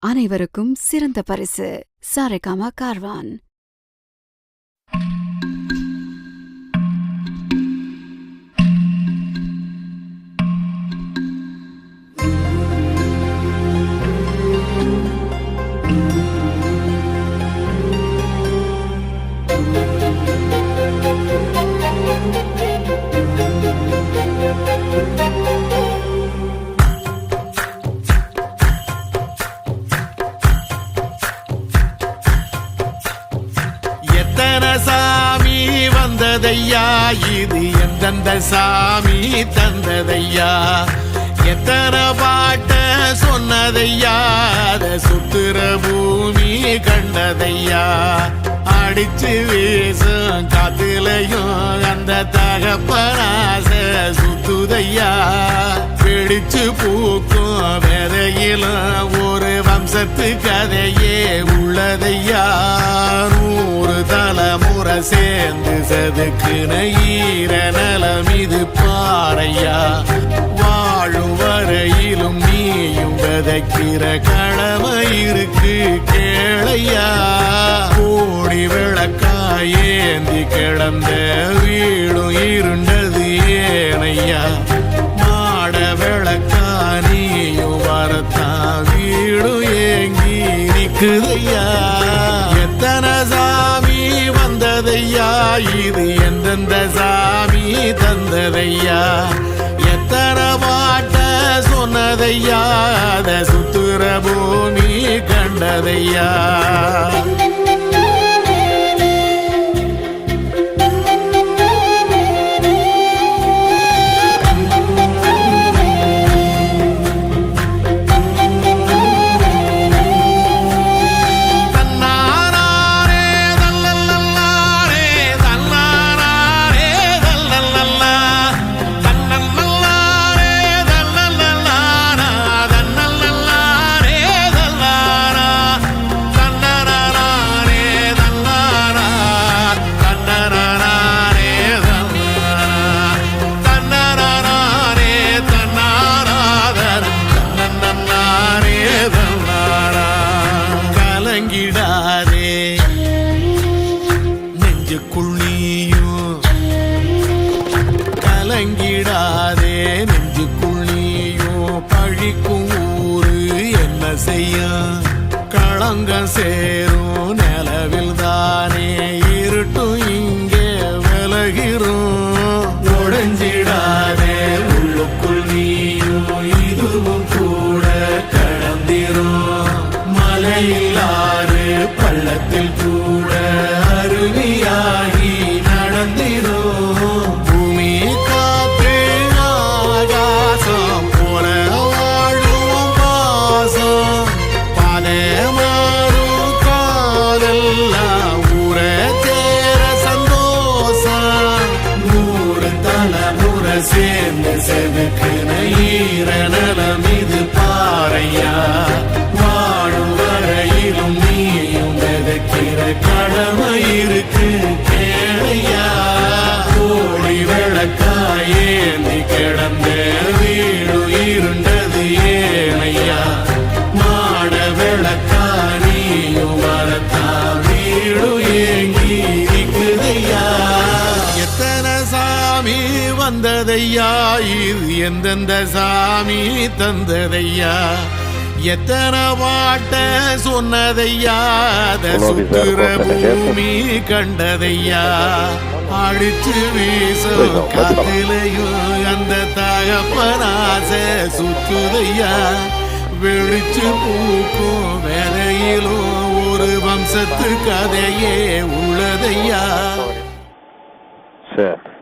அனைவருக்கும் சிறந்த பரிசு சாரேகாமா கார்வான். சாமி வந்ததையா, இது எந்தெந்த சாமி தந்ததையா, எத்தனை பாட்ட சொன்னதையா, அத சுத்துற பூமி கண்டதையா, அடிச்சு வீசும் காத்துலையும் அந்த தகப்பனாச சுத்துதையா, பிடிச்சு பூக்கும் விதையிலும் ஒரு வம்சத்து கதையே உள்ளதையா, நூறு தலைமுறை சேர்ந்து செதுக்குன ஈர நலம் இது பாறையா, வாழும் வரையிலும் நீயும் விதைக்கிற கடமை இருக்கு கேளையா, கோடி விளக்காயேந்தி கிடந்த வீடும் இருண்டது ஏனையா, மாட விளக்கா நீயும் வரத்தா வீடும் ஏங்கி நிக்குதையா, எத்தனை சாமி வந்ததையா, இது எந்தெந்த சாமி தந்ததையா, எத்தனை பாட்ட சொன்னதையா, அத சுத்துற பூமி கண்டதையா. கலங்கிடாதே நெஞ்சுக்குள் நீயும், பழிக்கும் ஊரு என்ன செய்ய, களங்கம் சேரும் நிலவில் தானே இருட்டும் இங்கே விலகிறோம், உடைஞ்சிடாதே உள்ளுக்குள் நீயும், இதுவும் கூட கடந்திரும், மலையில்லாறு பள்ளத்தில் கூட அருவியாகி நடந்திரும், பூமி காற்று ஆகாசம் போல வாழும் பாசம், பாதை மாறும் காதெல்லாம் ஊர சேர சந்தோஷம், நூறு தலைமுறை சேர்ந்து செதுக்குன ஈர நலம் இது பாறையா, வாழும் வரையிலும் நீயும் விதைக்கிற கடமை இருக்கு கேளையா, கோடி விளக்காயேந்தி கிடந்த வீடு இருண்டது ஏனையா, மாட விளக்கா நீயும் வரத்தா வீடு ஏங்கி இருக்குதையா, எத்தனை சாமி வந்ததையா, இது எந்தெந்த சாமி தந்ததையா, எத்தனை பாட்ட சொன்னதையா, அத சுத்துற பூமி கண்டதையா, அடிச்சு வீசும் காத்திலையும் அந்த தகப்பனாச சுத்துதையா, வெளிச்சு பூக்கும் விதையிலும் ஒரு வம்சத்து கதையே உள்ளதையா. சரி.